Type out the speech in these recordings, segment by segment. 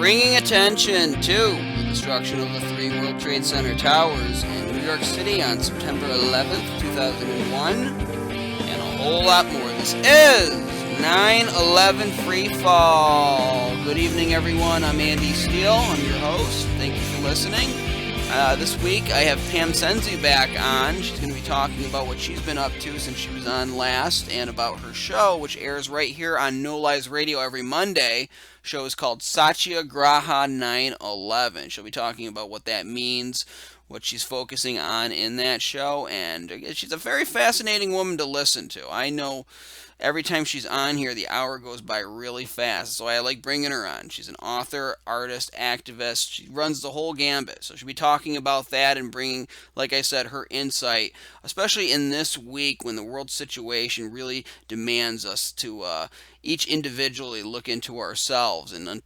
bringing attention to the destruction of the 3 World Trade Center towers in New York City on September 11th, 2001, and a whole lot more. This is 9/11 Free Fall. Good evening, everyone. I'm Andy Steele. I'm your host. Thank you for listening. This week, I have Pam Senzee back on. She's going to be talking about what she's been up to since she was on last, and about her show, which airs right here on No Lies Radio every Monday. The show is called Satyagraha 9/11. She'll be talking about what that means, what she's focusing on in that show, and she's a very fascinating woman to listen to. I know every time she's on here, the hour goes by really fast, so I like bringing her on. She's an author, artist, activist. She runs the whole gambit, so she'll be talking about that and bringing, like I said, her insight, especially in this week when the world situation really demands us to each individually look into ourselves, and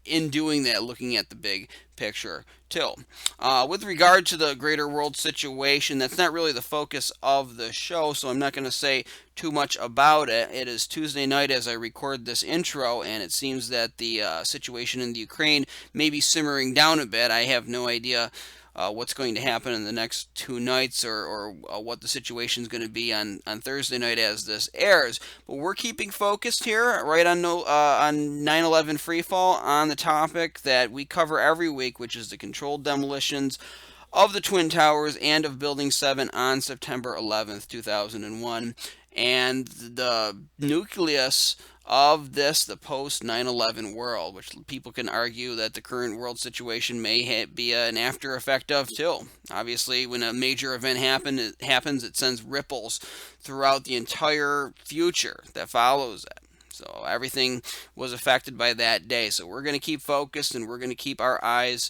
in doing that, looking at the big picture too. With regard to the greater world situation, that's not really the focus of the show, so I'm not going to say too much about it. It is Tuesday night as I record this intro, and it seems that the situation in the Ukraine may be simmering down a bit. I have no idea what's going to happen in the next 2 nights, or what the situation is going to be on Thursday night as this airs. But we're keeping focused here right on 9/11 Freefall on the topic that we cover every week, which is the controlled demolitions of the Twin Towers and of Building 7 on September 11th, 2001, and the nucleus of this, the post-9/11 world, which people can argue that the current world situation may be an after effect of too. Obviously, when a major event happens, it sends ripples throughout the entire future that follows it. So everything was affected by that day. So we're going to keep focused, and we're going to keep our eyes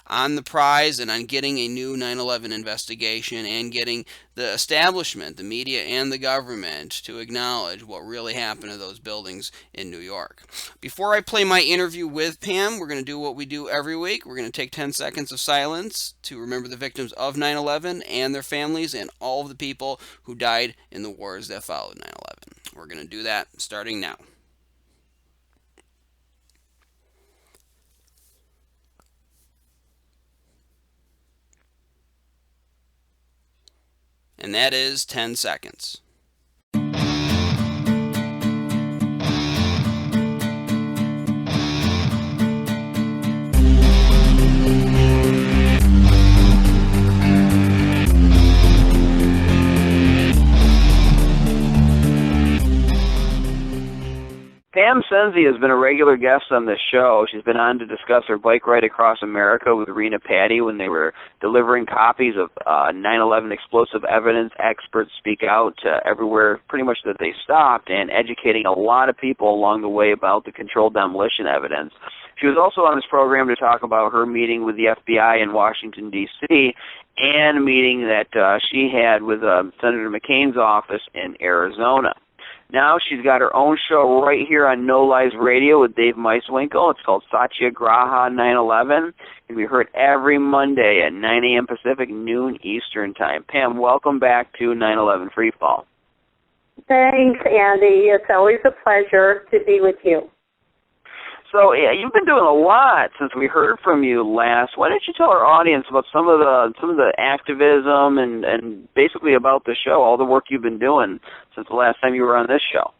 on the prize and on getting a new 9/11 investigation, and getting the establishment, the media, and the government to acknowledge what really happened to those buildings in New York. Before I play my interview with Pam, we're going to do what we do every week. We're going to take 10 seconds of silence to remember the victims of 9/11 and their families and all of the people who died in the wars that followed 9/11. We're going to do that starting now. And that is 10 seconds. Pam Senzee has been a regular guest on this show. She's been on to discuss her bike ride across America with Rena Patty when they were delivering copies of 9/11 explosive evidence. Experts speak out everywhere pretty much that they stopped, and educating a lot of people along the way about the controlled demolition evidence. She was also on this program to talk about her meeting with the FBI in Washington, D.C., and a meeting that she had with Senator McCain's office in Arizona. Now she's got her own show right here on No Lies Radio with Dave Meiswinkle. It's called Satyagraha 9/11. It can be heard every Monday at 9 a.m. Pacific, noon Eastern Time. Pam, welcome back to 9/11 Freefall. Thanks, Andy. It's always a pleasure to be with you. So, yeah, you've been doing a lot since we heard from you last. Why don't you tell our audience about some of the activism and basically about the show, all the work you've been doing since the last time you were on this show?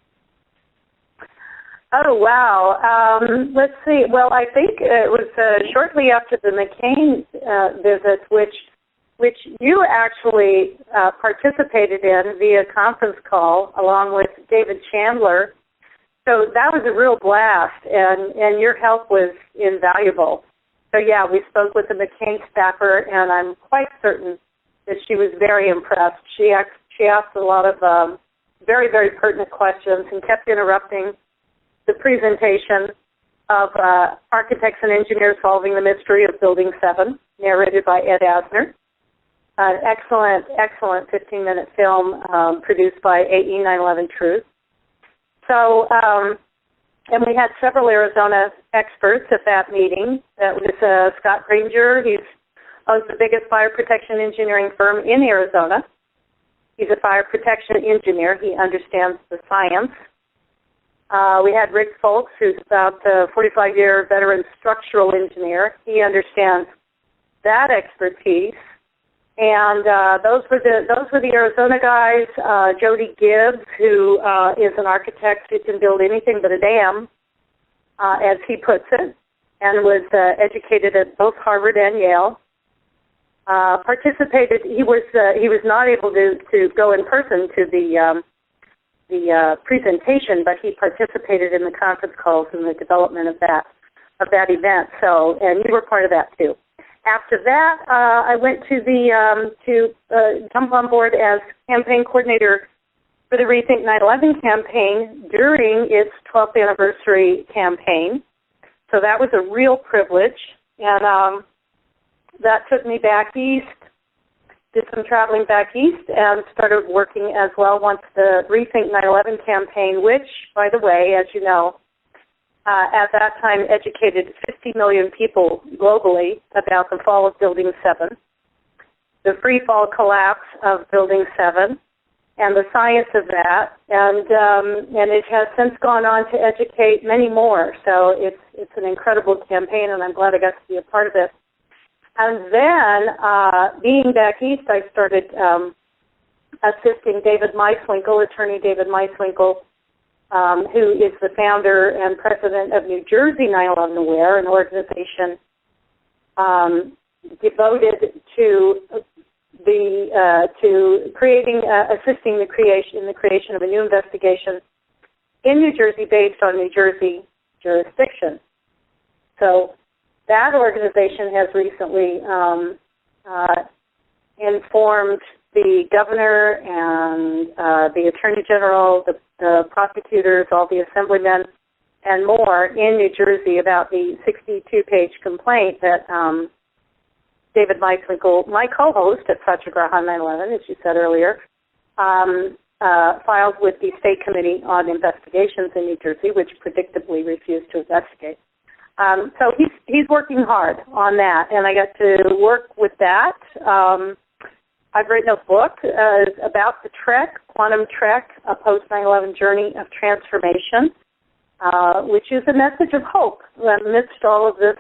Oh, wow. Let's see. Well, I think it was shortly after the McCain visit, which you actually participated in via conference call along with David Chandler. So that was a real blast, and your help was invaluable. So, yeah, we spoke with the McCain staffer, and I'm quite certain that she was very impressed. She asked a lot of very, very pertinent questions and kept interrupting the presentation of Architects and Engineers Solving the Mystery of Building 7, narrated by Ed Asner. An excellent, excellent 15-minute film produced by AE 9/11 Truth. So, and we had several Arizona experts at that meeting. That was Scott Granger. He owns the biggest fire protection engineering firm in Arizona. He's a fire protection engineer. He understands the science. We had Rick Folks, who's about a 45-year veteran structural engineer. He understands that expertise. And those were the Arizona guys. Jody Gibbs, who is an architect who can build anything but a dam, as he puts it, and was educated at both Harvard and Yale. Participated. He was not able to go in person to the presentation, but he participated in the conference calls and the development of that event. So, and you were part of that too. After that, I went to jump on board as campaign coordinator for the Rethink 9/11 campaign during its 12th anniversary campaign. So that was a real privilege, and that took me back east. Did some traveling back east and started working as well once the Rethink 9/11 campaign, which, by the way, as you know, at that time educated 50 million people globally about the fall of Building 7, the free fall collapse of Building 7, and the science of that, and it has since gone on to educate many more. So it's an incredible campaign, and I'm glad I got to be a part of it. And then, being back east, I started assisting David Meiswinkle, attorney David Meiswinkle, who is the founder and president of New Jersey 9/11 Aware, an organization devoted to assisting the creation of a new investigation in New Jersey based on New Jersey jurisdiction. So that organization has recently informed the governor and the attorney general, the prosecutors, all the assemblymen, and more in New Jersey about the 62-page complaint that David Meiswinkle, my co-host at Satyagraha 9/11, as you said earlier, filed with the State Committee on Investigations in New Jersey, which predictably refused to investigate. So he's working hard on that, and I got to work with that. I've written a book about the Trek, Quantum Trek, a post-9/11 journey of transformation, which is a message of hope amidst all of this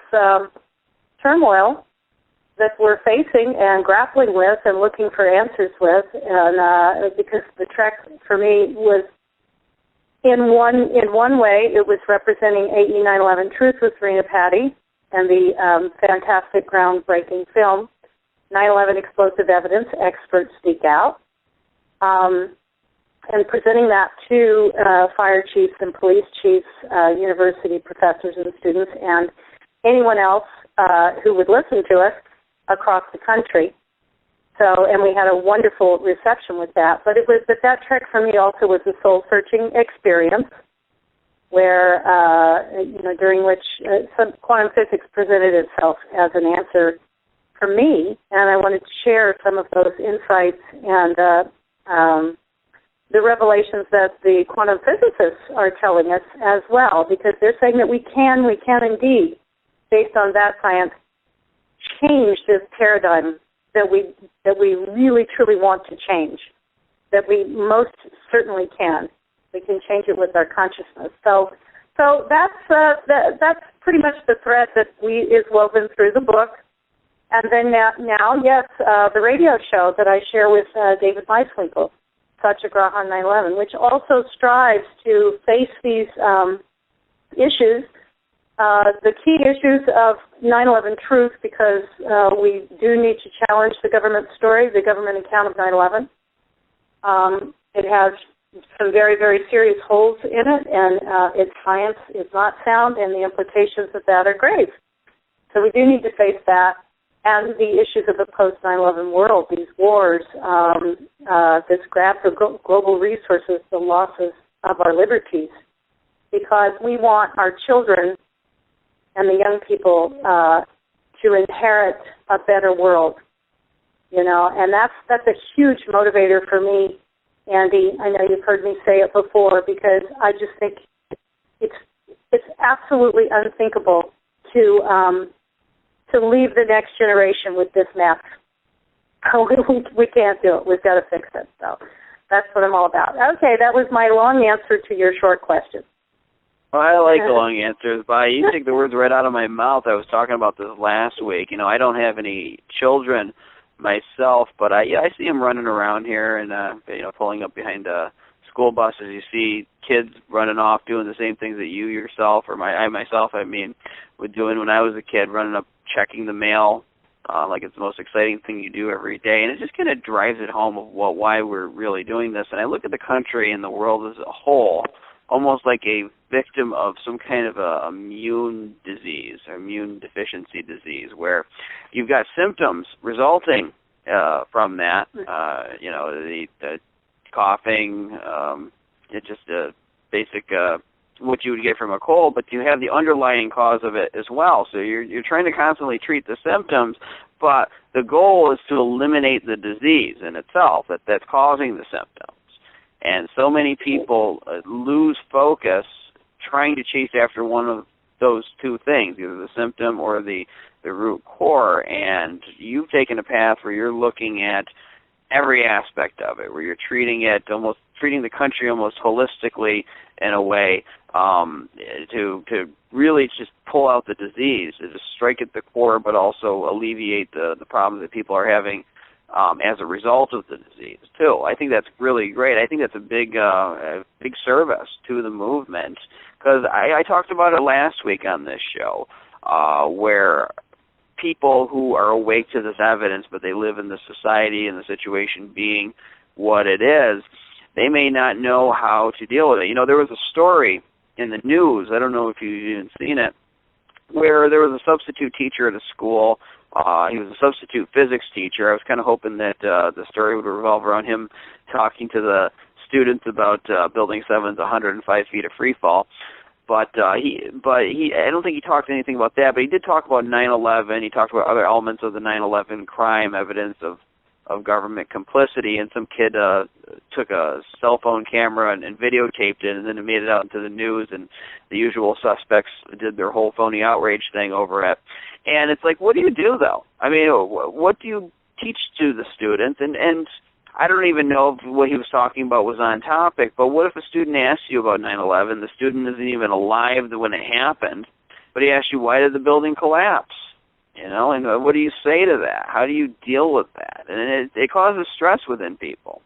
turmoil that we're facing and grappling with and looking for answers with. And because the Trek, for me, was in one way, it was representing AE 9/11 Truth with Rena Patty and the fantastic, groundbreaking film 9/11 Explosive Evidence, Experts Speak Out, and presenting that to fire chiefs and police chiefs, university professors and students, and anyone else who would listen to us across the country. So, and we had a wonderful reception with that. But that trek for me also was a soul-searching experience, where during which some quantum physics presented itself as an answer for me, and I wanted to share some of those insights and the revelations that the quantum physicists are telling us as well, because they're saying that we can indeed, based on that science, change this paradigm that we really truly want to change, that we most certainly can. We can change it with our consciousness. So that's pretty much the thread that is woven through the book. And then now, yes, the radio show that I share with David Meiswinkle, Satyagraha 9/11, which also strives to face these issues, the key issues of 9/11 truth, because we do need to challenge the government story, the government account of 9/11. It has some very, very serious holes in it, and its science is not sound, and the implications of that are grave. So we do need to face that, and the issues of the post-9/11 world, these wars, this grab for global resources, the losses of our liberties, because we want our children and the young people to inherit a better world, and that's a huge motivator for me, Andy. I know you've heard me say it before, because I just think it's absolutely unthinkable to leave the next generation with this mess. We can't do it. We've got to fix it. So that's what I'm all about. Okay, that was my long answer to your short question. Well, I like the long answers, but you take the words right out of my mouth. I was talking about this last week. I don't have any children myself, but I see them running around here and pulling up behind school buses. You see kids running off doing the same things that you yourself or I myself would doing when I was a kid, running up checking the mail like it's the most exciting thing you do every day, and it just kind of drives it home of why we're really doing this. And I look at the country and the world as a whole almost like a victim of some kind of a immune disease or immune deficiency disease where you've got symptoms resulting from that, the coughing, it's just a basic what you would get from a cold, but you have the underlying cause of it as well. So you're trying to constantly treat the symptoms, but the goal is to eliminate the disease in itself that's causing the symptoms. And so many people lose focus trying to chase after one of those two things, either the symptom or the root core. And you've taken a path where you're looking at every aspect of it, where you're treating the country almost holistically in a way to really just pull out the disease, to just strike at the core, but also alleviate the problems that people are having as a result of the disease too. I think that's really great. I think that's a big service to the movement, because I talked about it last week on this show, where people who are awake to this evidence, but they live in the society and the situation being what it is, they may not know how to deal with it. There was a story in the news, I don't know if you've even seen it, where there was a substitute teacher at a school. He was a substitute physics teacher. I was kind of hoping that the story would revolve around him talking to the students about Building 7's 105 feet of free fall. But I don't think he talked anything about that. But he did talk about 9/11. He talked about other elements of the 9/11 crime, evidence of government complicity, and some kid took a cell phone camera and videotaped it, and then it made it out into the news, and the usual suspects did their whole phony outrage thing over it. And it's like, what do you do, though? I mean, what do you teach to the students? And I don't even know if what he was talking about was on topic, but what if a student asks you about 9/11, the student isn't even alive when it happened, but he asks you, why did the building collapse? And what do you say to that? How do you deal with that? And it causes stress within people.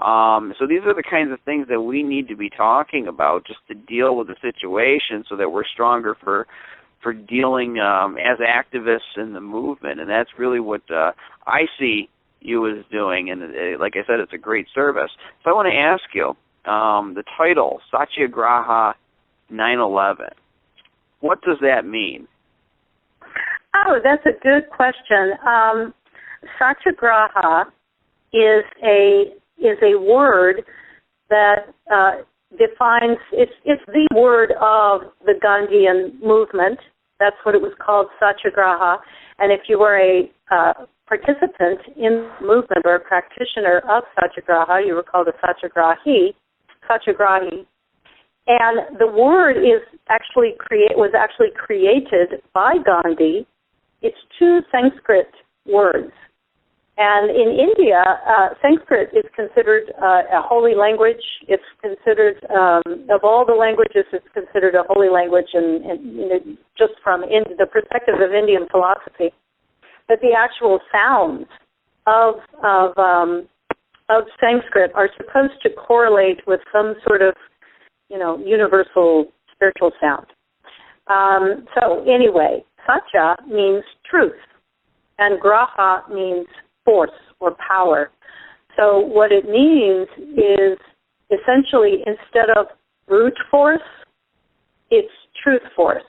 So these are the kinds of things that we need to be talking about just to deal with the situation so that we're stronger for dealing as activists in the movement. And that's really what I see you as doing. And like I said, it's a great service. So I want to ask you, the title, Satyagraha 9/11, what does that mean? Oh, that's a good question. Satyagraha is a word that defines. It's the word of the Gandhian movement. That's what it was called, Satyagraha. And if you were a participant in the movement or a practitioner of Satyagraha, you were called a Satyagrahi. And the word was actually created by Gandhi. It's two Sanskrit words. And in India, Sanskrit is considered a holy language. It's considered, of all the languages, it's considered a holy language, and just from the perspective of Indian philosophy. But the actual sounds of Sanskrit are supposed to correlate with some sort of, universal spiritual sound. So anyway, Satya means truth, and Graha means force or power. So what it means is essentially, instead of brute force, it's truth force.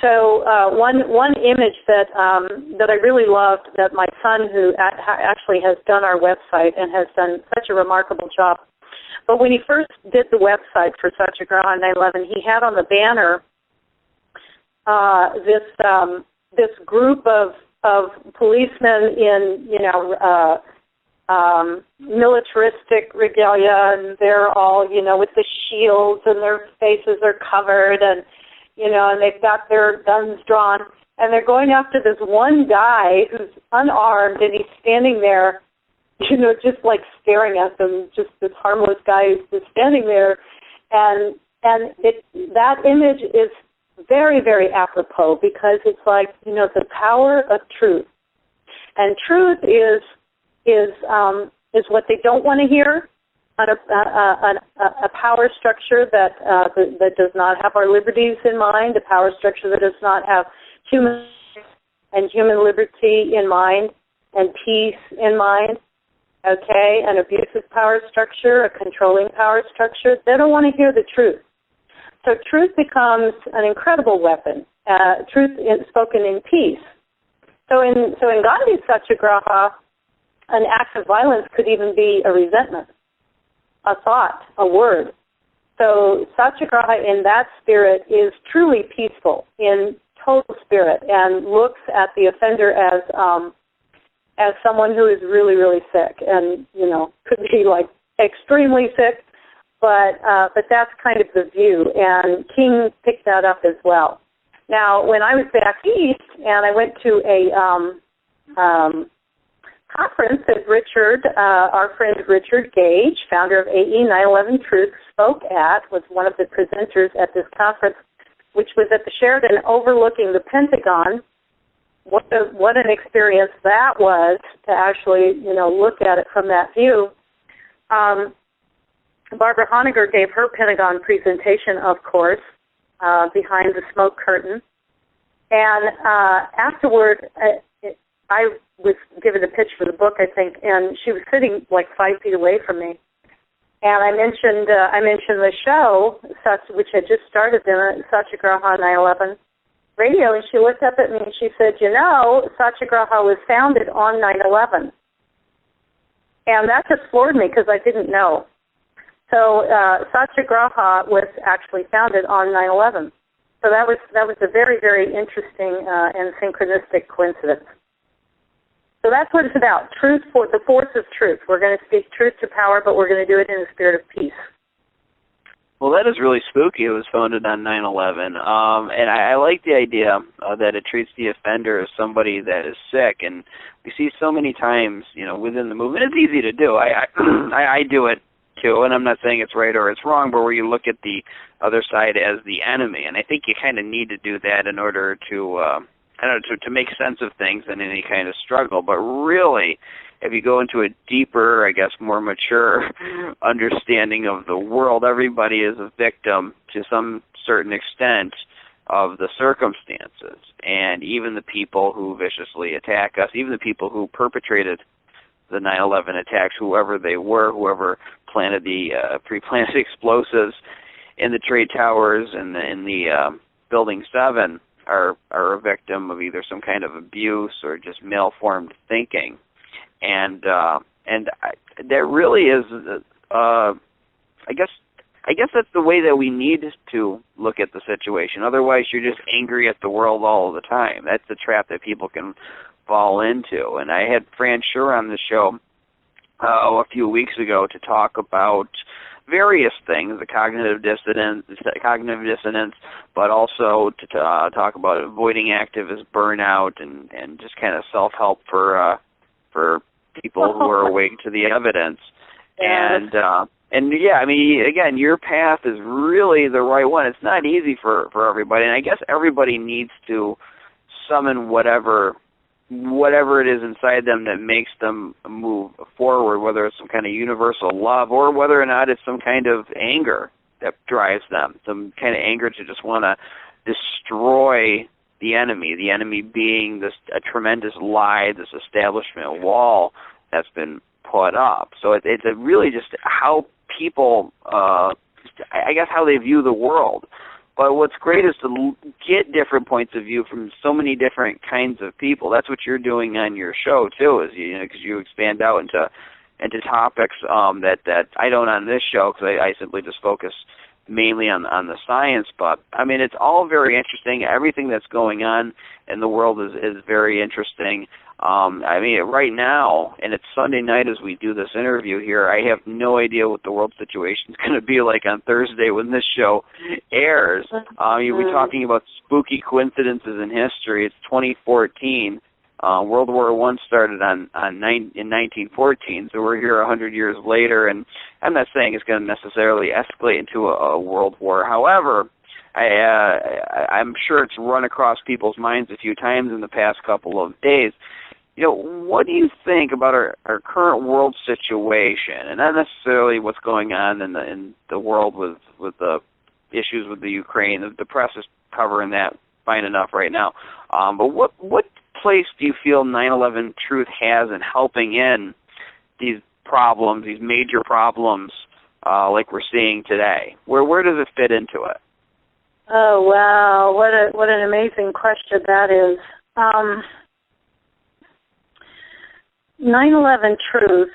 So one image that I really loved, that my son, who actually has done our website and has done such a remarkable job, but when he first did the website for Satyagraha 9/11, he had on the banner this group of policemen in militaristic regalia, and they're all with the shields, and their faces are covered, and and they've got their guns drawn, and they're going after this one guy who's unarmed, and he's standing there, just like staring at them, just this harmless guy who's just standing there, and And that image is very, very apropos because it's like, the power of truth. And truth is what they don't want to hear, a power structure that does not have our liberties in mind, a power structure that does not have human liberty in mind and peace in mind. Okay, an abusive power structure, a controlling power structure. They don't want to hear the truth. So truth becomes an incredible weapon. Truth is spoken in peace. So in Gandhi's Satyagraha, an act of violence could even be a resentment, a thought, a word. So Satyagraha in that spirit is truly peaceful in total spirit and looks at the offender as someone who is really, really sick and, could be like extremely sick, but that's kind of the view. And King picked that up as well. Now, when I was back east and I went to a conference that our friend Richard Gage, founder of AE 9/11 Truth, spoke at, was one of the presenters at this conference, which was at the Sheraton overlooking the Pentagon. What an experience that was to actually, look at it from that view. Barbara Honegger gave her Pentagon presentation, of course, behind the smoke curtain. And afterward, I was given a pitch for the book, I think, and she was sitting like 5 feet away from me. And I mentioned the show, which had just started then, Satyagraha 9/11 Radio, and she looked up at me and she said, Satyagraha was founded on 9/11. And that just floored me because I didn't know. So Satyagraha was actually founded on 9/11. So that was a very, very interesting and synchronistic coincidence. So that's what it's about, truth, for the force of truth. We're going to speak truth to power, but we're going to do it in the spirit of peace. Well, that is really spooky. It was founded on 9/11, and I like the idea that it treats the offender as somebody that is sick. And we see so many times, within the movement, it's easy to do. I do it too, and I'm not saying it's right or it's wrong, but where you look at the other side as the enemy, and I think you kind of need to do that in order to make sense of things in any kind of struggle. But really, if you go into a deeper, I guess, more mature understanding of the world, everybody is a victim to some certain extent of the circumstances. And even the people who viciously attack us, even the people who perpetrated the 9/11 attacks, whoever they were, whoever planted the pre-planted explosives in the Trade Towers and in the Building 7, are a victim of either some kind of abuse or just malformed thinking. And that really is, I guess that's the way that we need to look at the situation. Otherwise, you're just angry at the world all the time. That's the trap that people can fall into. And I had Fran Schur on the show a few weeks ago to talk about various things, the cognitive dissonance, but also to talk about avoiding activist burnout and just kind of self-help for people who are awake to the evidence. And yeah, I mean, again, your path is really the right one. It's not easy for everybody, and I guess everybody needs to summon whatever it is inside them that makes them move forward, whether it's some kind of universal love or whether or not it's some kind of anger that drives them, some kind of anger to just want to destroy the enemy being a tremendous lie, this establishment wall that's been put up. So it's really just how people, I guess, how they view the world. But what's great is to get different points of view from so many different kinds of people. That's what you're doing on your show too, is because you expand out into topics that I don't on this show, because I simply just focus mainly on the science. But I mean, it's all very interesting. Everything that's going on in the world is very interesting. I mean, right now, and it's Sunday night as we do this interview here, I have no idea what the world situation is going to be like on Thursday when this show airs. We're talking about spooky coincidences in history. It's 2014. World War I started in 1914, so we're here 100 years later, and I'm not saying it's going to necessarily escalate into a world war. However, I'm sure it's run across people's minds a few times in the past couple of days. What do you think about our current world situation, and not necessarily what's going on in the world with the issues with the Ukraine? The press is covering that fine enough right now. But what place do you feel 9/11 Truth has in helping in these problems, these major problems, like we're seeing today? Where does it fit into it? Oh wow! What an amazing question that is. 9/11 Truth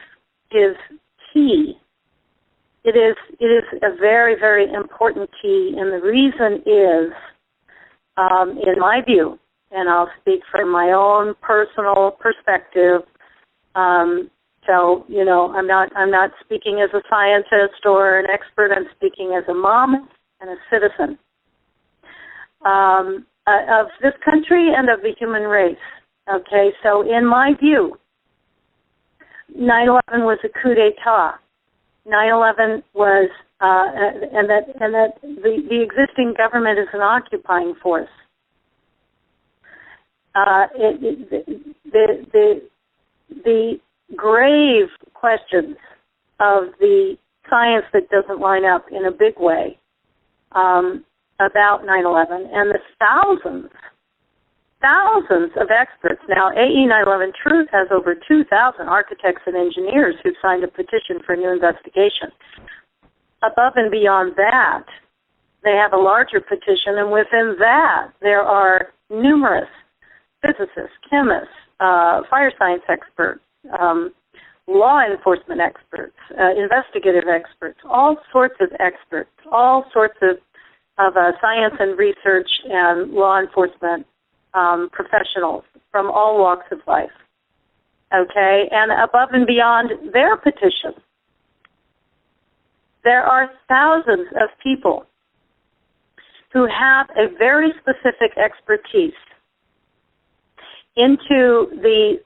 is key. It is a very, very important key, and the reason is, in my view, and I'll speak from my own personal perspective. So I'm not speaking as a scientist or an expert. I'm speaking as a mom and a citizen of this country and of the human race. Okay, so in my view, 9/11 was a coup d'état. 9/11 was, and that the existing government is an occupying force. The grave questions of the science that doesn't line up in a big way about 9/11, and the thousands of experts. Now, AE 9/11 Truth has over 2,000 architects and engineers who've signed a petition for a new investigation. Above and beyond that, they have a larger petition, and within that, there are numerous physicists, chemists, fire science experts, law enforcement experts, investigative experts, all sorts of experts, all sorts of science and research and law enforcement professionals from all walks of life. Okay, and above and beyond their petition, there are thousands of people who have a very specific expertise into the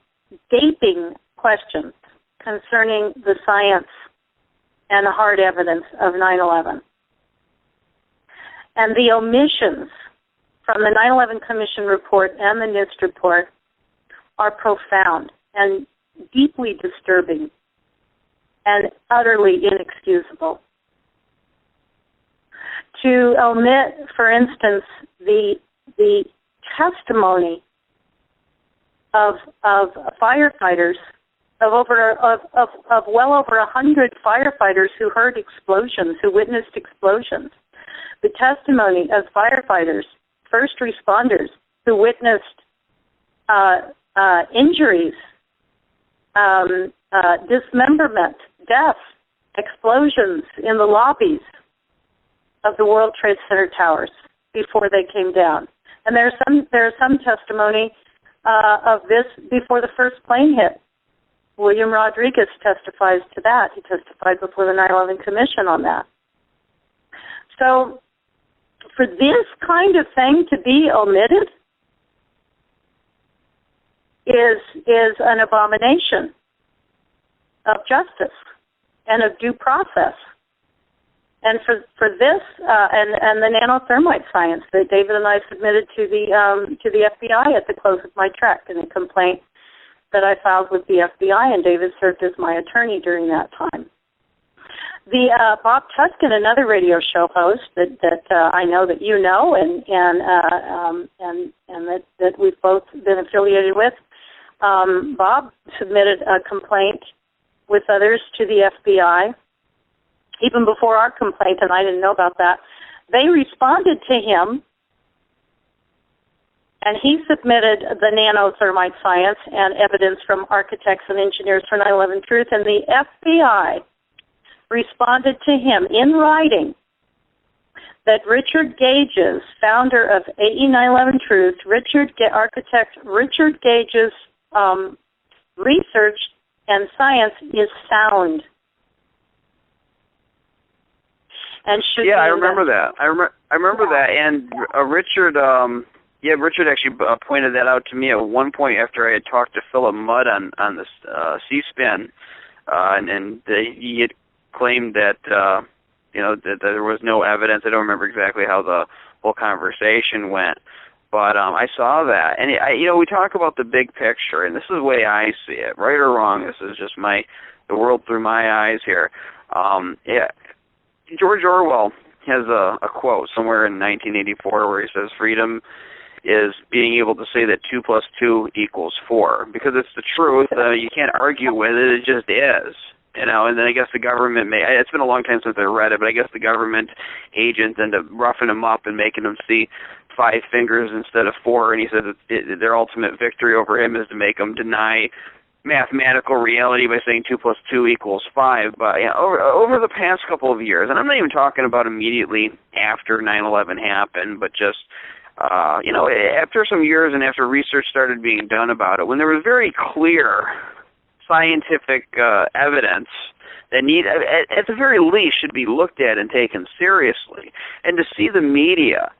gaping questions concerning the science and the hard evidence of 9/11. And the omissions from the 9/11 Commission report and the NIST report are profound and deeply disturbing and utterly inexcusable. To omit, for instance, the testimony of firefighters, of well over 100 firefighters who heard explosions, who witnessed explosions. The testimony of firefighters, first responders, who witnessed injuries, dismemberment, death, explosions in the lobbies of the World Trade Center towers before they came down. And there's some testimony of this before the first plane hit. William Rodriguez testifies to that. He testified before the 9/11 Commission on that. So for this kind of thing to be omitted is an abomination of justice and of due process. And for this and the nanothermite science that David and I submitted to the FBI at the close of my trek in a complaint that I filed with the FBI, and David served as my attorney during that time. The Bob Tuskin, another radio show host that I know that you know, and that we've both been affiliated with. Bob submitted a complaint with others to the FBI, even before our complaint, and I didn't know about that. They responded to him, and he submitted the nanothermite science and evidence from architects and engineers for 9/11 Truth, and the FBI responded to him in writing that Richard Gage's, founder of AE 9/11 Truth, architect Richard Gage's research and science is sound. And I remember that. I remember that. And Richard, Yeah, Richard actually pointed that out to me at one point after I had talked to Philip Mudd on this C-SPAN, and he had claimed that that there was no evidence. I don't remember exactly how the whole conversation went, but I saw that, and we talk about the big picture, and this is the way I see it, right or wrong. This is just the world through my eyes here. George Orwell has a quote somewhere in 1984 where he says, "Freedom is being able to say that 2 + 2 = 4, because it's the truth. You can't argue with it. It just is. And then I guess the government it's been a long time since I read it, but I guess the government agents end up roughing them up and making them see 5 fingers instead of 4, and he says their ultimate victory over him is to make them deny mathematical reality by saying 2 + 2 = 5. But over the past couple of years, and I'm not even talking about immediately after 9/11 happened, but just after some years and after research started being done about it, when there was very clear scientific evidence that at the very least should be looked at and taken seriously, and to see the media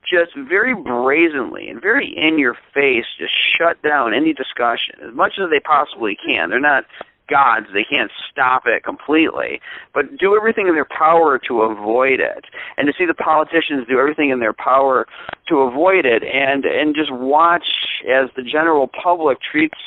just very brazenly and very in your face just shut down any discussion as much as they possibly can. They're not gods, they can't stop it completely, but do everything in their power to avoid it, and to see the politicians do everything in their power to avoid it, and just watch as the general public treats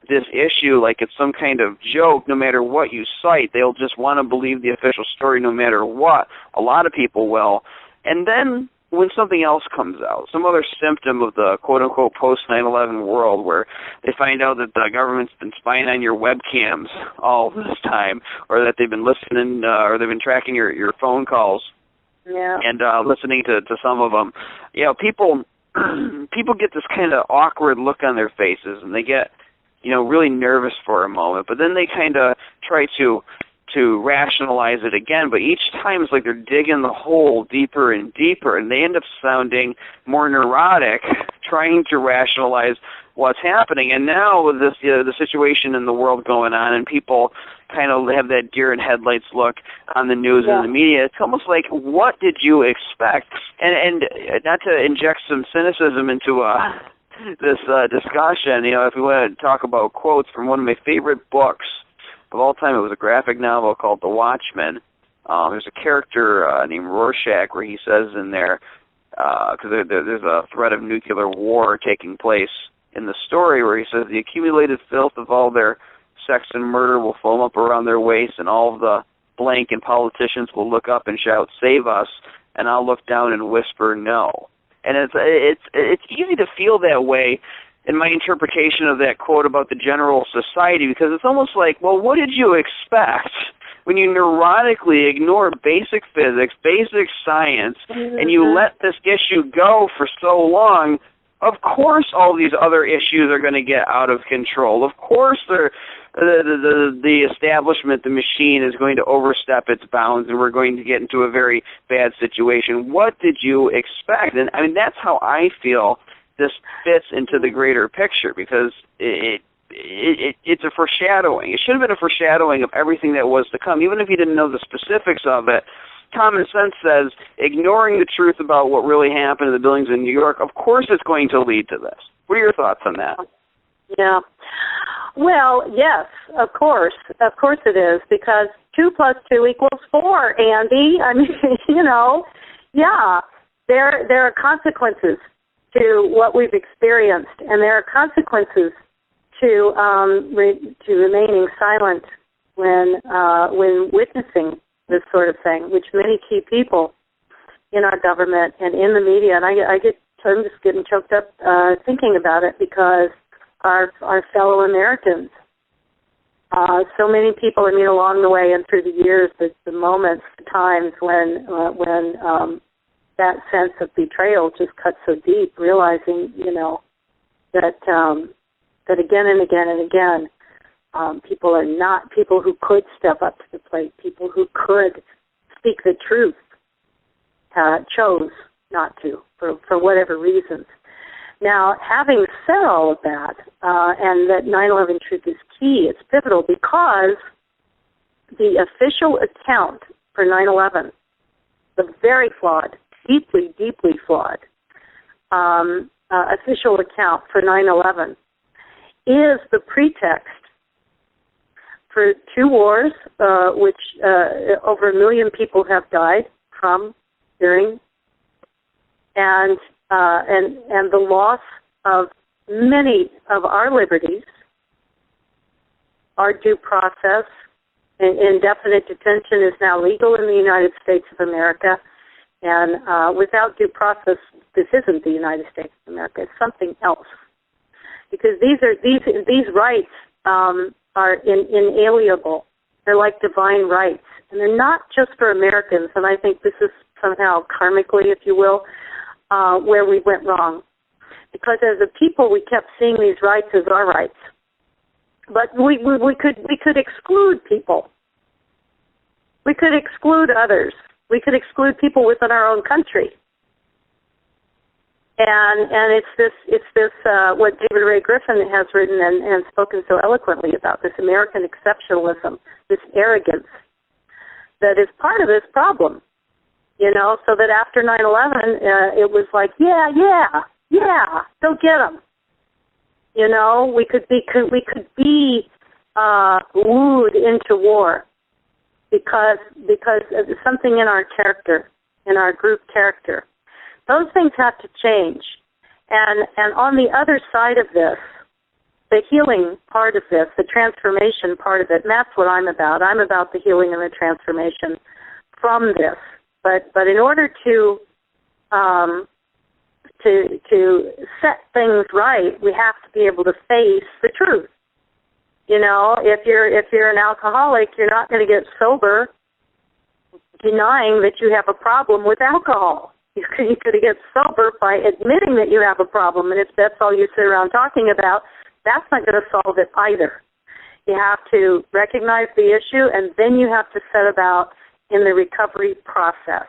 this issue like it's some kind of joke. No matter what you cite, they'll just want to believe the official story no matter what. A lot of people will. And then when something else comes out, some other symptom of the quote-unquote post-9/11 world, where they find out that the government's been spying on your webcams all this time, or that they've been listening, or they've been tracking your phone calls, and listening to some of them, people get this kind of awkward look on their faces, and they get really nervous for a moment, but then they kind of try to rationalize it again, but each time it's like they're digging the hole deeper and deeper, and they end up sounding more neurotic trying to rationalize what's happening. And now with this the situation in the world going on, and people kind of have that deer in headlights look on the news and the media, it's almost like, what did you expect? And not to inject some cynicism into this discussion, if we want to talk about quotes from one of my favorite books of all time, it was a graphic novel called The Watchmen. There's a character named Rorschach where he says in there, because there's a threat of nuclear war taking place in the story, where he says, the accumulated filth of all their sex and murder will foam up around their waists, and all of the blank and politicians will look up and shout, "Save us," and I'll look down and whisper, "No." And it's easy to feel that way in my interpretation of that quote about the general society, because it's almost like, well, what did you expect when you neurotically ignore basic physics, basic science, and you let this issue go for so long? Of course all these other issues are going to get out of control. Of course the establishment, the machine, is going to overstep its bounds, and we're going to get into a very bad situation. What did you expect? And I mean, that's how I feel this fits into the greater picture, because it's a foreshadowing. It should have been a foreshadowing of everything that was to come, even if you didn't know the specifics of it. Common sense says ignoring the truth about what really happened in the buildings in New York, of course it's going to lead to this. What are your thoughts on that? Yeah. Well, yes, of course. Of course it is, because 2 + 2 = 4, Andy. I mean, there are consequences to what we've experienced, and there are consequences to remaining silent when witnessing this sort of thing, which many key people in our government and in the media, and I'm just getting choked up thinking about it, because our fellow Americans, so many people, along the way and through the years, the moments, the times when that sense of betrayal just cuts so deep, realizing, that again and again and again, people are not people who could step up to the plate, people who could speak the truth, chose not to, for whatever reasons. Now, having said all of that, and that 9/11 truth is key, it's pivotal, because the official account for 9/11, the very flawed, deeply, deeply flawed, official account for 9/11 is the pretext for two wars, which over 1 million people have died from during, and the loss of many of our liberties, our due process. Indefinite detention is now legal in the United States of America, and without due process, this isn't the United States of America. It's something else, because these rights are inalienable. They're like divine rights, and they're not just for Americans. And I think this is somehow karmically, if you will, where we went wrong, because as a people, we kept seeing these rights as our rights. But we could exclude people. We could exclude others. We could exclude people within our own country. And it's this what David Ray Griffin has written and spoken so eloquently about, this American exceptionalism, this arrogance that is part of this problem. You know, so that after 9/11, it was like, yeah, go get them. You know, we could be wooed into war because of something in our character, in our group character. Those things have to change. And on the other side of this, the healing part of this, the transformation part of it, and that's what I'm about. I'm about the healing and the transformation from this. But in order to set things right, we have to be able to face the truth. You know, if you're an alcoholic, you're not going to get sober denying that you have a problem with alcohol. You're going to get sober by admitting that you have a problem, and if that's all you sit around talking about, that's not going to solve it either. You have to recognize the issue, and then you have to set about in the recovery process.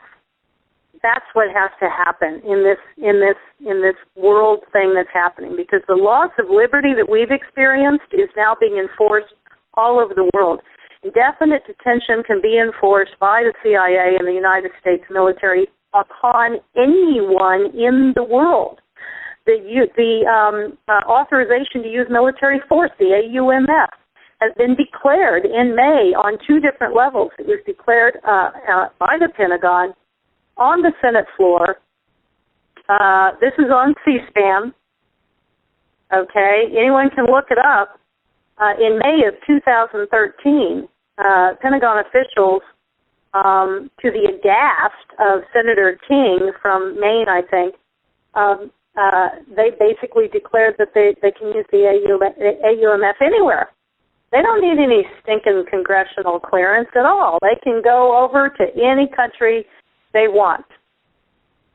That's what has to happen in this world thing that's happening, because the loss of liberty that we've experienced is now being enforced all over the world. Indefinite detention can be enforced by the CIA and the United States military upon anyone in the world. The authorization to use military force, the AUMF, has been declared in May on 2 different levels. It was declared by the Pentagon on the Senate floor. This is on C-SPAN. Okay, anyone can look it up. In May of 2013, Pentagon officials, to the aghast of Senator King from Maine, I think, they basically declared that they can use the AUMF anywhere. They don't need any stinking congressional clearance at all. They can go over to any country they want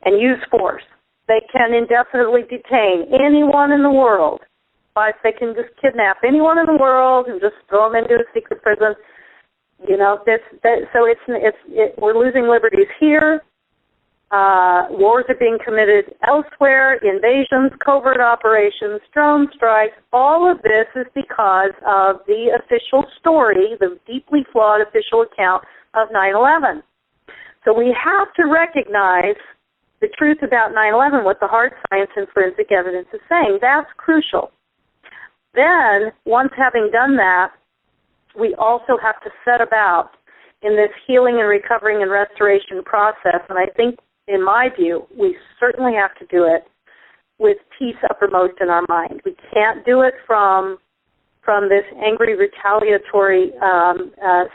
and use force. They can indefinitely detain anyone in the world. They can just kidnap anyone in the world and just throw them into a secret prison. You know, so we're losing liberties here. Wars are being committed elsewhere, invasions, covert operations, drone strikes. All of this is because of the official story, the deeply flawed official account of 9/11. So we have to recognize the truth about 9/11, what the hard science and forensic evidence is saying. That's crucial. Then, once having done that, we also have to set about in this healing and recovering and restoration process, and I think, in my view, we certainly have to do it with peace uppermost in our mind. We can't do it from this angry, retaliatory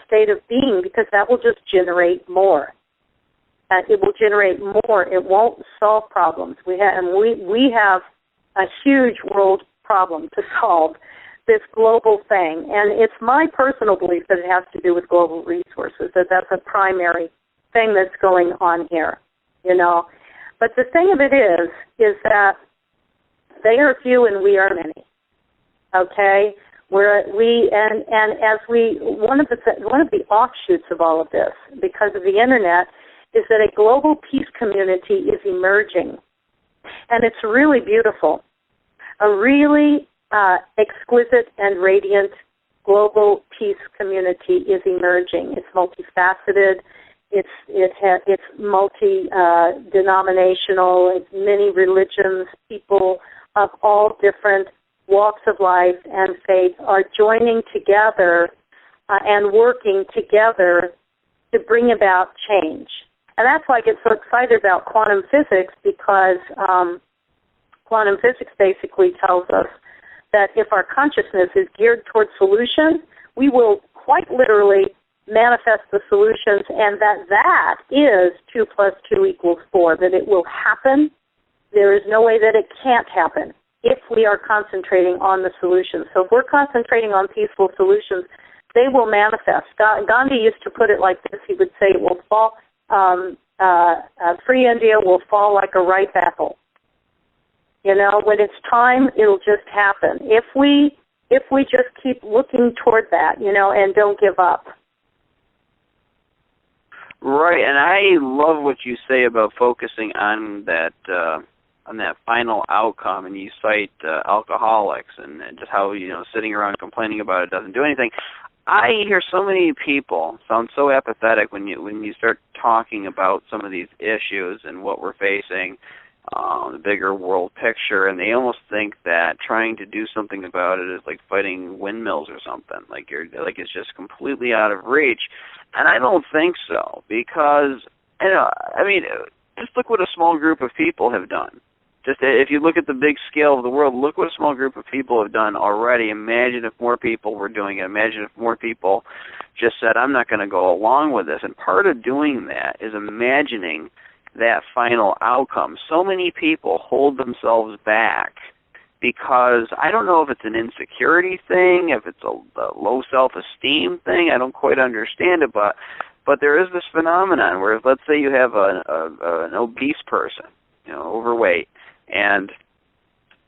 state of being, because that will just generate more. It will generate more. It won't solve problems. We have a huge world problem to solve, this global thing. And it's my personal belief that it has to do with global resources, that that's a primary thing that's going on here, you know. But the thing of it is that they are few and we are many, okay? One of the offshoots of all of this, because of the internet, is that a global peace community is emerging. And it's really beautiful. A really exquisite and radiant global peace community is emerging. It's multifaceted. It's multi-denominational. It's many religions. People of all different walks of life and faith are joining together and working together to bring about change. And that's why I get so excited about quantum physics, because quantum physics basically tells us that if our consciousness is geared towards solutions, we will quite literally manifest the solutions, and that is 2 + 2 = 4, that it will happen. There is no way that it can't happen if we are concentrating on the solutions. So if we're concentrating on peaceful solutions, they will manifest. Gandhi used to put it like this. He would say, it will fall, free India will fall like a ripe apple. You know, when it's time, it'll just happen. If we just keep looking toward that, you know, and don't give up. Right, and I love what you say about focusing on that final outcome, and you cite alcoholics and just how, you know, sitting around complaining about it doesn't do anything. I hear so many people sound so apathetic when you start talking about some of these issues and what we're facing, the bigger world picture, and they almost think that trying to do something about it is like fighting windmills or something, like it's just completely out of reach. And I don't think so, because, you know, I mean, just look what a small group of people have done. Just if you look at the big scale of the world, look what a small group of people have done already. Imagine if more people were doing it. Imagine if more people just said, I'm not going to go along with this. And part of doing that is imagining that final outcome. So many people hold themselves back because I don't know if it's an insecurity thing, if it's a low self-esteem thing. I don't quite understand it, but there is this phenomenon where, let's say you have an obese person, you know, overweight, and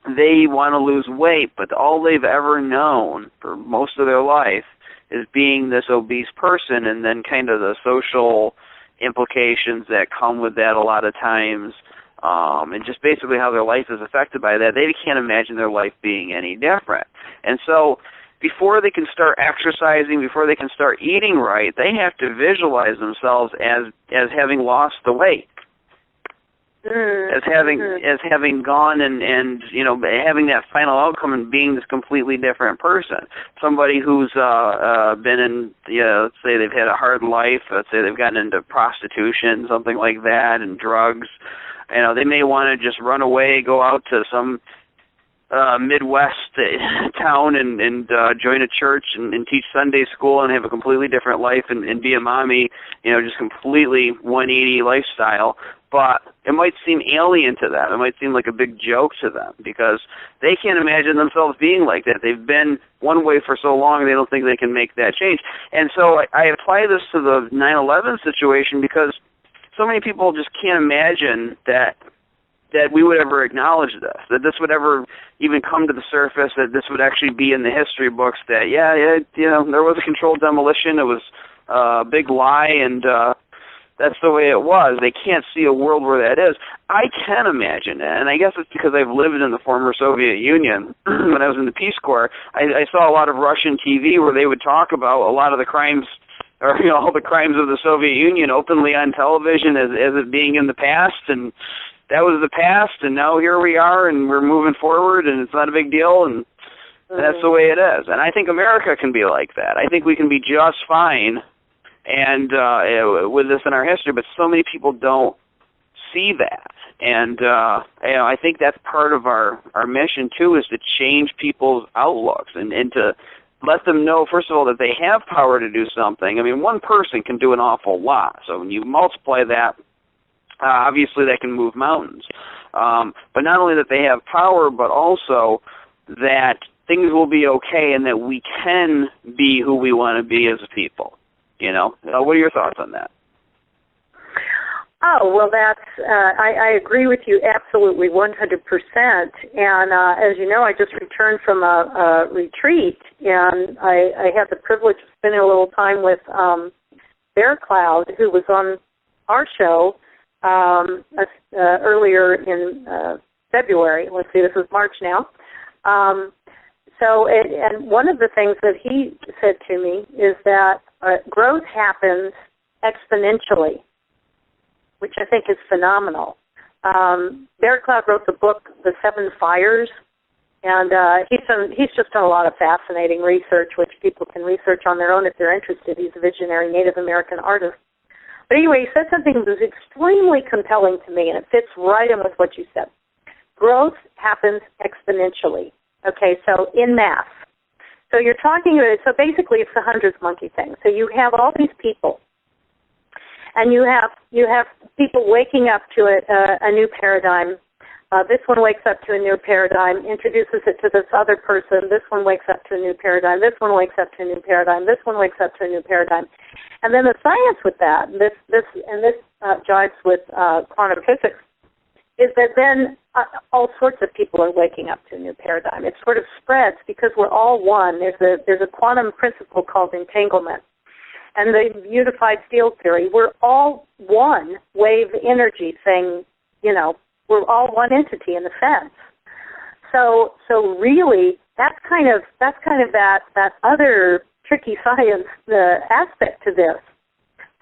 they want to lose weight, but all they've ever known for most of their life is being this obese person, and then kind of the social implications that come with that a lot of times, and just basically how their life is affected by that. They can't imagine their life being any different. And so before they can start exercising, before they can start eating right, they have to visualize themselves as having lost the weight. As having gone and you know, having that final outcome and being this completely different person. Somebody who's been in, you know, let's say they've had a hard life, let's say they've gotten into prostitution, something like that, and drugs. You know, they may want to just run away, go out to some Midwest town and join a church and teach Sunday school and have a completely different life and be a mommy, you know, just completely 180 lifestyle. But it might seem alien to them. It might seem like a big joke to them because they can't imagine themselves being like that. They've been one way for so long, they don't think they can make that change. And so I apply this to the 9/11 situation because so many people just can't imagine that we would ever acknowledge this, that this would ever even come to the surface, that this would actually be in the history books, that, yeah, you know, there was a controlled demolition, it was a big lie, and that's the way it was. They can't see a world where that is. I can imagine it, and I guess it's because I've lived in the former Soviet Union. When I was in the Peace Corps, I saw a lot of Russian TV where they would talk about a lot of the crimes, or, you know, all the crimes of the Soviet Union openly on television as it being in the past, and that was the past, and now here we are, and we're moving forward, and it's not a big deal, and that's the way it is. And I think America can be like that. I think we can be just fine and with this in our history, but so many people don't see that. And you know, I think that's part of our mission, too, is to change people's outlooks and to let them know, first of all, that they have power to do something. I mean, one person can do an awful lot. So when you multiply that, obviously that can move mountains. But not only that they have power, but also that things will be okay and that we can be who we want to be as a people. You know? What are your thoughts on that? Oh, well, that's, I agree with you absolutely 100%. And as you know, I just returned from a retreat, and I had the privilege of spending a little time with Bear Cloud, who was on our show earlier in February. Let's see, this is March now. And one of the things that he said to me is that growth happens exponentially, which I think is phenomenal. Barry Cloud wrote the book, The Seven Fires, and he's just done a lot of fascinating research, which people can research on their own if they're interested. He's a visionary Native American artist. But anyway, he said something that was extremely compelling to me, and it fits right in with what you said. Growth happens exponentially, okay, so in mass. So you're talking about, so basically it's the hundreds monkey thing. So you have all these people, and you have people waking up to a new paradigm. This one wakes up to a new paradigm, introduces it to this other person. This one wakes up to a new paradigm. This one wakes up to a new paradigm. This one wakes up to a new paradigm. And then the science with that, this jives with quantum physics, is that then all sorts of people are waking up to a new paradigm. It sort of spreads because we're all one. There's a quantum principle called entanglement. And the unified field theory, we're all one wave energy thing, you know, we're all one entity in a sense. So really, that's kind of that other tricky science aspect to this.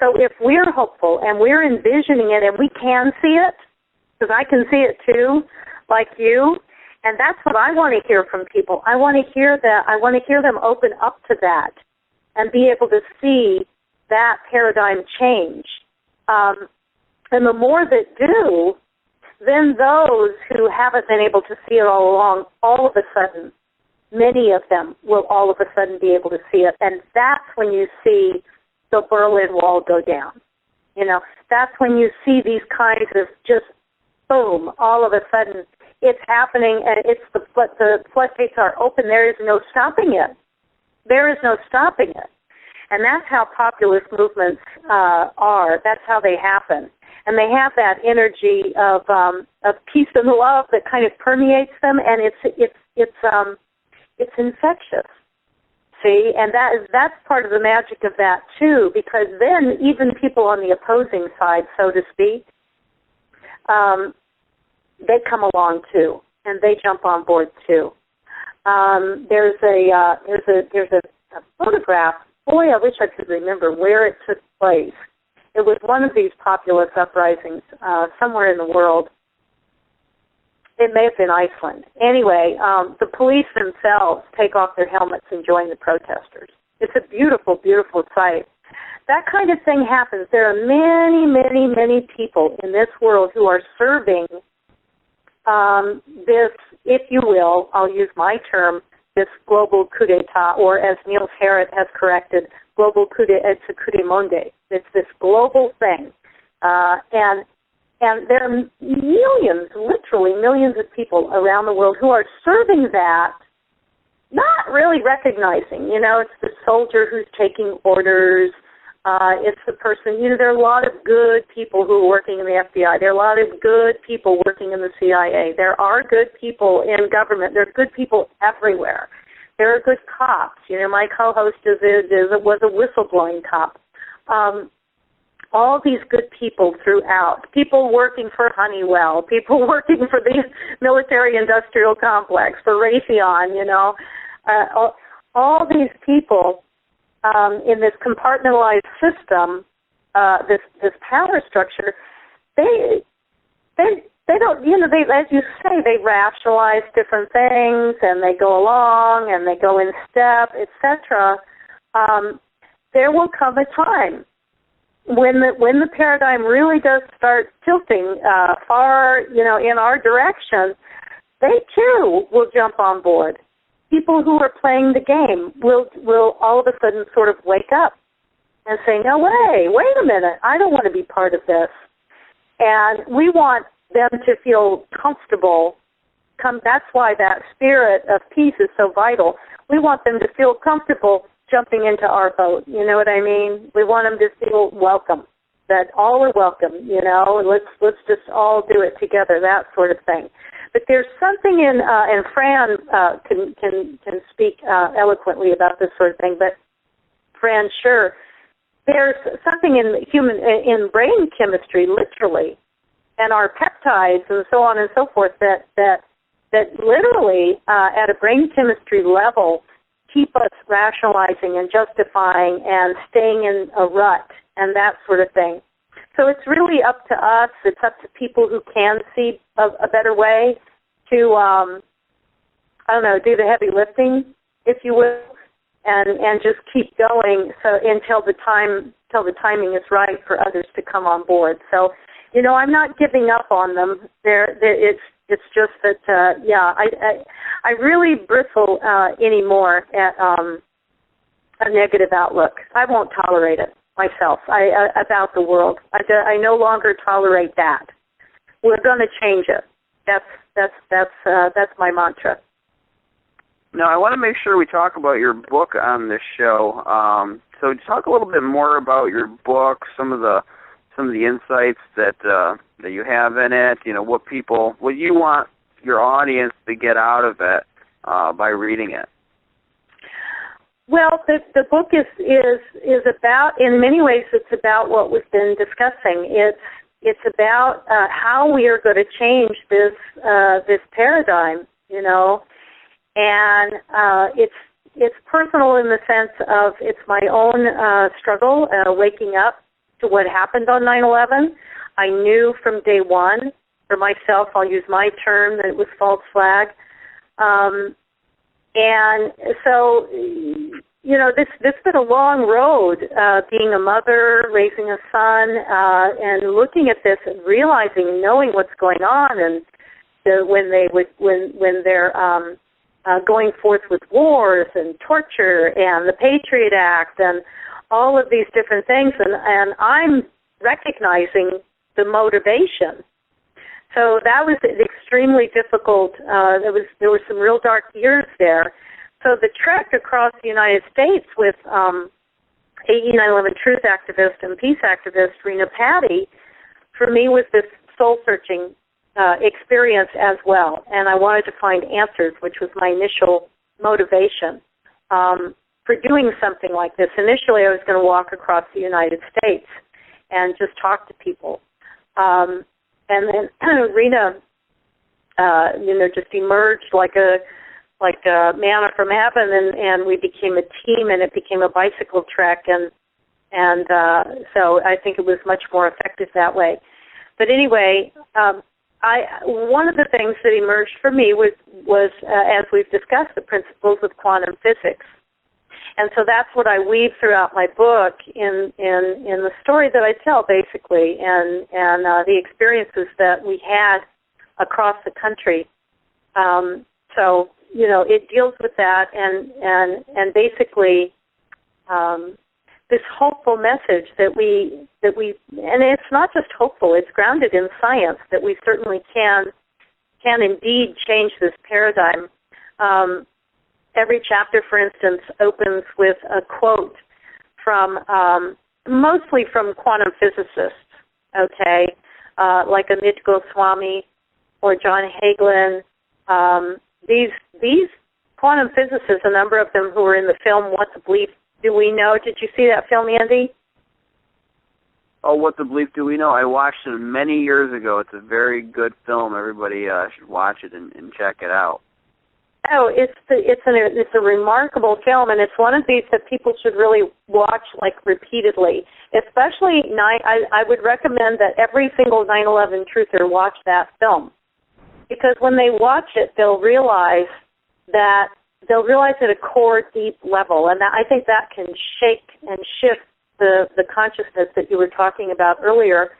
So if we're hopeful and we're envisioning it and we can see it, because I can see it too, like you, and that's what I want to hear from people. I want to hear that. I want to hear them open up to that and be able to see that paradigm change. And the more that do, then those who haven't been able to see it all along, all of a sudden, many of them will all of a sudden be able to see it. And that's when you see the Berlin Wall go down. You know, that's when you see these kinds of just, boom, all of a sudden it's happening, and it's the floodgates are open. There is no stopping it. There is no stopping it. And that's how populist movements are. That's how they happen. And they have that energy of peace and love that kind of permeates them, and it's infectious. See, and that's part of the magic of that too, because then even people on the opposing side, so to speak, they come along too, and they jump on board too. There's a photograph. Boy, I wish I could remember where it took place. It was one of these populist uprisings somewhere in the world. It may have been Iceland. Anyway, the police themselves take off their helmets and join the protesters. It's a beautiful, beautiful sight. That kind of thing happens. There are many, many, many people in this world who are serving this, if you will, I'll use my term, this global coup d'etat, or as Niels Harrit has corrected, global coup d'etat, it's a coup de monde. It's this global thing. And there are millions, literally millions of people around the world who are serving that, not really recognizing, you know, it's the soldier who's taking orders, it's the person, you know, there are a lot of good people who are working in the FBI. There are a lot of good people working in the CIA. There are good people in government. There are good people everywhere. There are good cops. You know, my co-host was a whistleblowing cop. All these good people throughout, people working for Honeywell, people working for the military-industrial complex, for Raytheon, you know, all these people in this compartmentalized system, this power structure, they don't, you know, they, as you say, they rationalize different things, and they go along, and they go in step, etc. There will come a time when the paradigm really does start tilting far, you know, in our direction. They too will jump on board. People who are playing the game will all of a sudden sort of wake up and say, no way, wait a minute, I don't want to be part of this. And we want them to feel comfortable. That's why that spirit of peace is so vital. We want them to feel comfortable jumping into our boat. You know what I mean? We want them to feel welcome, that all are welcome, you know, let's just all do it together, that sort of thing. But there's something in, and Fran can speak eloquently about this sort of thing, but Fran, sure, there's something in brain chemistry, literally, and our peptides and so on and so forth that literally at a brain chemistry level keep us rationalizing and justifying and staying in a rut and that sort of thing. So it's really up to us. It's up to people who can see a better way to, do the heavy lifting, if you will, and just keep going until the timing is right for others to come on board. So, I'm not giving up on them. It's just that, I really bristle anymore at a negative outlook. I won't tolerate it myself. About the world. I no longer tolerate that. We're going to change it. That's my mantra. Now, I want to make sure we talk about your book on this show. So, talk a little bit more about your book, some of the insights that you have in it. What you want your audience to get out of it by reading it. Well, the book is about, in many ways, it's about what we've been discussing. It's about how we are going to change this paradigm, and it's personal in the sense of it's my own struggle, waking up to what happened on 9/11. I knew from day one, for myself, I'll use my term, that it was false flag. And so, this has been a long road, being a mother, raising a son, and looking at this and realizing, knowing what's going on, and when they're going forth with wars and torture and the Patriot Act and all of these different things, and I'm recognizing the motivation. So that was extremely difficult. There were some real dark years there. So the trek across the United States with AE 9/11 truth activist and peace activist Rena Patty, for me, was this soul-searching experience as well. And I wanted to find answers, which was my initial motivation for doing something like this. Initially, I was going to walk across the United States and just talk to people. And then Rena, just emerged like a manna from heaven, and we became a team, and it became a bicycle trek, and so I think it was much more effective that way. But anyway, one of the things that emerged for me was as we've discussed, the principles of quantum physics. And so that's what I weave throughout my book in the story that I tell, basically, and the experiences that we had across the country. So it deals with that, and basically this hopeful message that we, and it's not just hopeful; it's grounded in science, that we certainly can indeed change this paradigm. Every chapter, for instance, opens with a quote from, mostly from quantum physicists, okay, like Amit Goswami or John Hagelin. These quantum physicists, a number of them who were in the film What the Bleep Do We Know? Did you see that film, Andy? Oh, What the Bleep Do We Know? I watched it many years ago. It's a very good film. Everybody should watch it and check it out. Oh, it's a remarkable film, and it's one of these that people should really watch repeatedly. Especially, I would recommend that every single 9/11 truther watch that film, because when they watch it, they'll realize at a core, deep level, and I think that can shake and shift the consciousness that you were talking about earlier.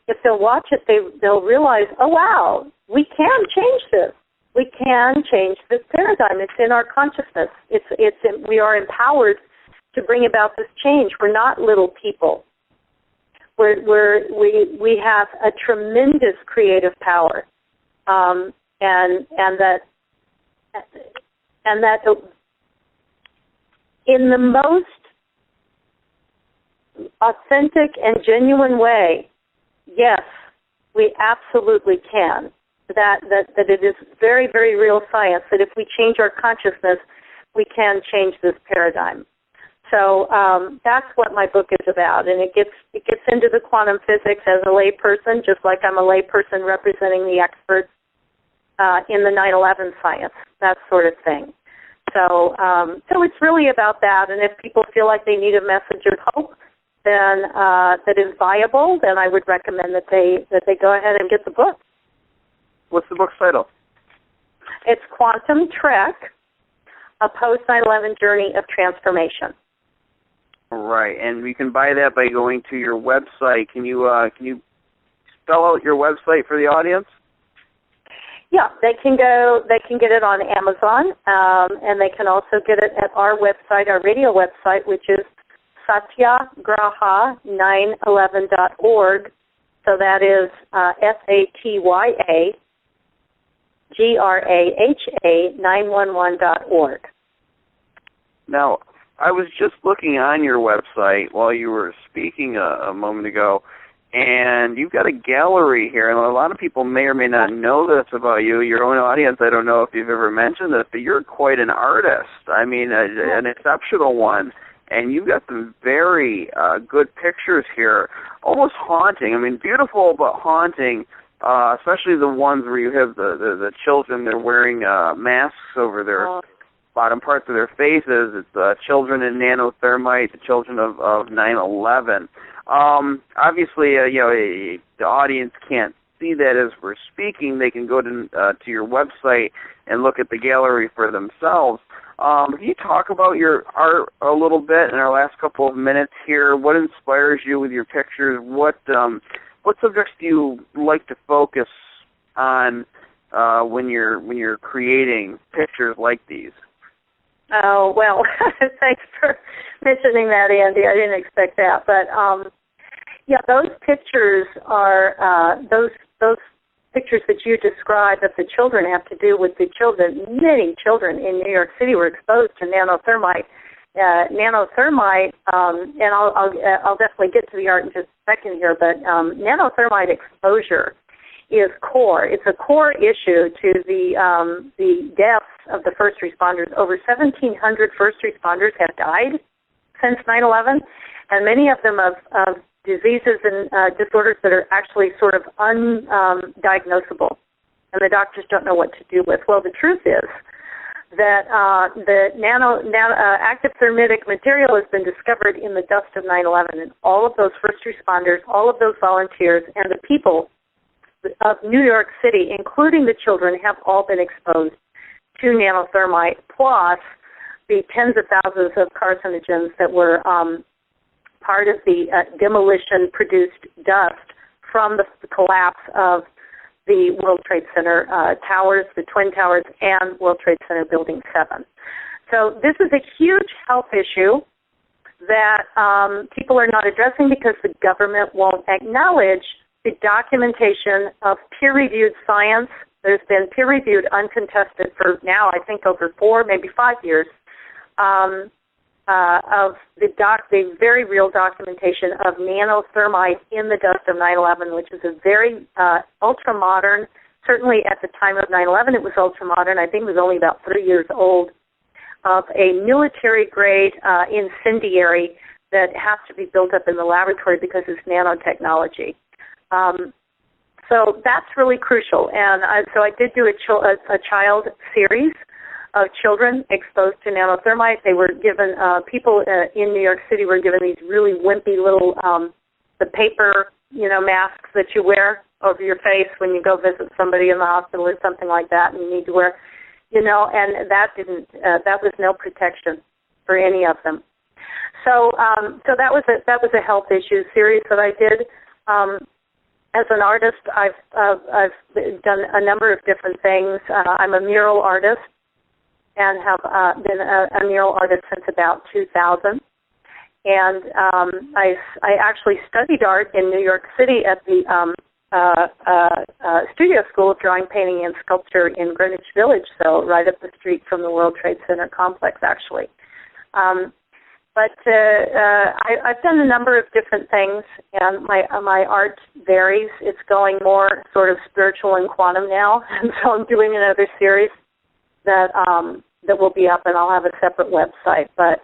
If they'll watch it, they'll realize, oh wow, we can change this. We can change this paradigm. It's in our consciousness. We are empowered to bring about this change. We're not little people. We have a tremendous creative power, and that in the most authentic and genuine way, yes, we absolutely can. That it is very, very real science, that if we change our consciousness, we can change this paradigm. So that's what my book is about, and it gets into the quantum physics as a layperson, just like I'm a layperson representing the experts in the 9/11 science, that sort of thing. So it's really about that, and if people feel like they need a message of hope, that is viable, then I would recommend that they go ahead and get the book. What's the book's title? It's Quantum Trek: A Post 9/11 Journey of Transformation. Right, and we can buy that by going to your website. Can you spell out your website for the audience? Yeah, they can get it on Amazon, and they can also get it at our website, our radio website, which is Satyagraha911.org. So that is SATYAGRAHA 911.org. Now, I was just looking on your website while you were speaking a moment ago, and you've got a gallery here, and a lot of people may or may not know this about you. Your own audience, I don't know if you've ever mentioned this, but you're quite an artist. I mean, an exceptional one. And you've got some very good pictures here, almost haunting. I mean, beautiful but haunting, especially the ones where you have the children. They're wearing masks over their bottom parts of their faces. It's children in nanothermite, the children of 9/11. Obviously, the audience can't see that as we're speaking. They can go to your website and look at the gallery for themselves. Can you talk about your art a little bit in our last couple of minutes here? What inspires you with your pictures? What subjects do you like to focus on when you're creating pictures like these? Oh, well, thanks for mentioning that, Andy. I didn't expect that, but yeah, those pictures are those pictures that you described that the children have to do with the children. Many children in New York City were exposed to nanothermite. And I'll definitely get to the art in just a second here, but nanothermite exposure is core. It's a core issue to the deaths of the first responders. Over 1,700 first responders have died since 9/11, and many of them of diseases and disorders that are actually sort of undiagnosable, and the doctors don't know what to do with. Well, the truth is that the active thermitic material has been discovered in the dust of 9/11, and all of those first responders, all of those volunteers, and the people of New York City, including the children, have all been exposed to nanothermite, plus the tens of thousands of carcinogens that were part of the demolition-produced dust from the collapse of the World Trade Center towers, the Twin Towers, and World Trade Center Building 7. So this is a huge health issue that people are not addressing because the government won't acknowledge the documentation of peer-reviewed science. There's been peer-reviewed, uncontested for now, I think, over 4, maybe 5 years, of the very real documentation of nanothermite in the dust of 9/11, which is a very ultra-modern, certainly at the time of 9/11 it was ultra-modern, I think it was only about 3 years old, of a military-grade incendiary that has to be built up in the laboratory because it's nanotechnology. So that's really crucial. And so I did do a child series of children exposed to nanothermite. They were given, people in New York City were given these really wimpy little, the paper, masks that you wear over your face when you go visit somebody in the hospital or something like that, and you need to wear, and that was no protection for any of them. So, so that was a health issue series that I did. As an artist, I've done a number of different things. I'm a mural artist and have been a mural artist since about 2000. And I actually studied art in New York City at the Studio School of Drawing, Painting, and Sculpture in Greenwich Village, so right up the street from the World Trade Center complex, actually. But I've done a number of different things, and my art varies. It's going more sort of spiritual and quantum now, and so I'm doing another series that will be up, and I'll have a separate website. But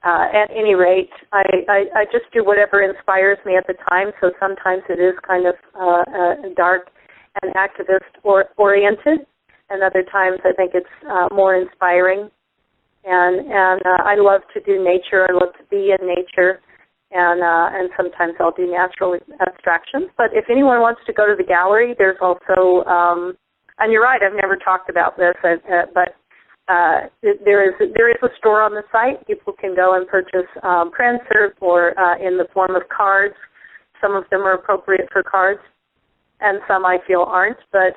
at any rate, I just do whatever inspires me at the time. So sometimes it is kind of dark and activist oriented, and other times I think it's more inspiring. And I love to do nature. I love to be in nature, and sometimes I'll do natural abstractions. But if anyone wants to go to the gallery, there's also, and you're right, I've never talked about this, but there is a store on the site. People can go and purchase prints or in the form of cards. Some of them are appropriate for cards, and some I feel aren't. But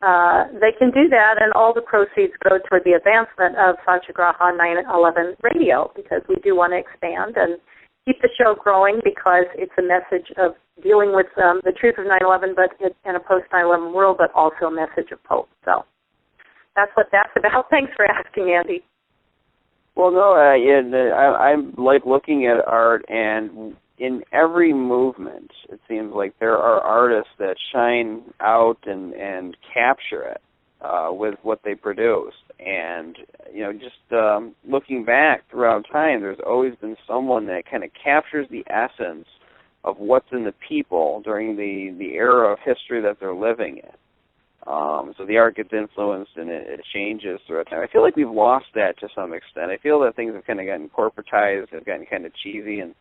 they can do that, and all the proceeds go toward the advancement of Satyagraha 9/11 radio, because we do want to expand and keep the show growing, because it's a message of dealing with the truth of 9/11, but in a post-9/11 world, but also a message of hope. So that's what that's about. Thanks for asking, Andy. Well, no, I like looking at art, and in every movement, it seems like there are artists that shine out and capture it with what they produce. And, just looking back throughout time, there's always been someone that kind of captures the essence of what's in the people during the era of history that they're living in. So the art gets influenced and it changes throughout time. I feel like we've lost that to some extent. I feel that things have kind of gotten corporatized, have gotten kind of cheesy and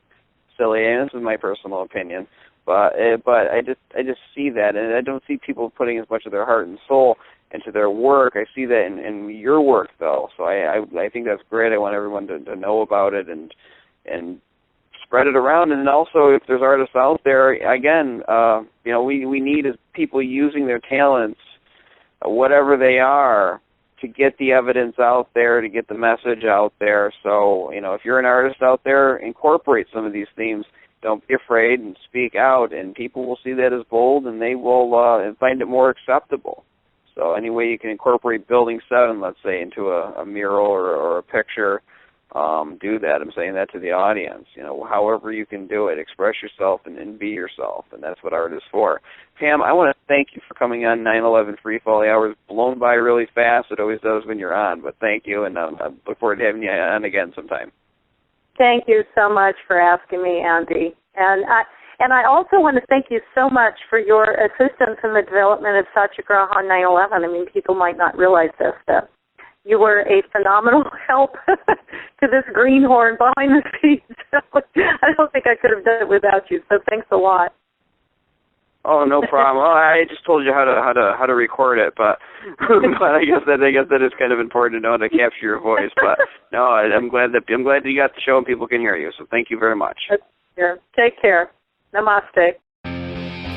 silly, and this is my personal opinion. But I just see that, and I don't see people putting as much of their heart and soul into their work. I see that in your work, though. So I think that's great. I want everyone to know about it and spread it around. And also, if there's artists out there, again, we need as people using their talents, whatever they are, to get the evidence out there, to get the message out there. So, if you're an artist out there, incorporate some of these themes. Don't be afraid and speak out, and people will see that as bold, and they will find it more acceptable. So any way you can incorporate Building 7, let's say, into a mural or a picture, do that. I'm saying that to the audience. However you can do it, express yourself and be yourself, and that's what art is for. Pam, I want to thank you for coming on 9/11 Free Fall. The hour's blown by really fast. It always does when you're on, but thank you, and I look forward to having you on again sometime. Thank you so much for asking me, Andy. And I also want to thank you so much for your assistance in the development of Satyagraha on 9/11. I mean, people might not realize this, but you were a phenomenal help to this greenhorn behind the scenes. I don't think I could have done it without you, so thanks a lot. Oh, no problem. Well, I just told you how to record it, but but I guess that is kind of important to know, to capture your voice. But no, I'm glad that you got the show and people can hear you. So thank you very much. Take care. Namaste.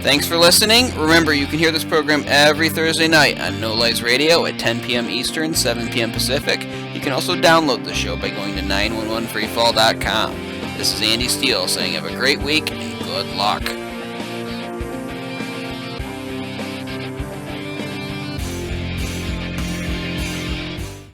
Thanks for listening. Remember, you can hear this program every Thursday night on No Lies Radio at 10 p.m. Eastern, 7 p.m. Pacific. You can also download the show by going to 911freefall.com. This is Andy Steele saying have a great week and good luck.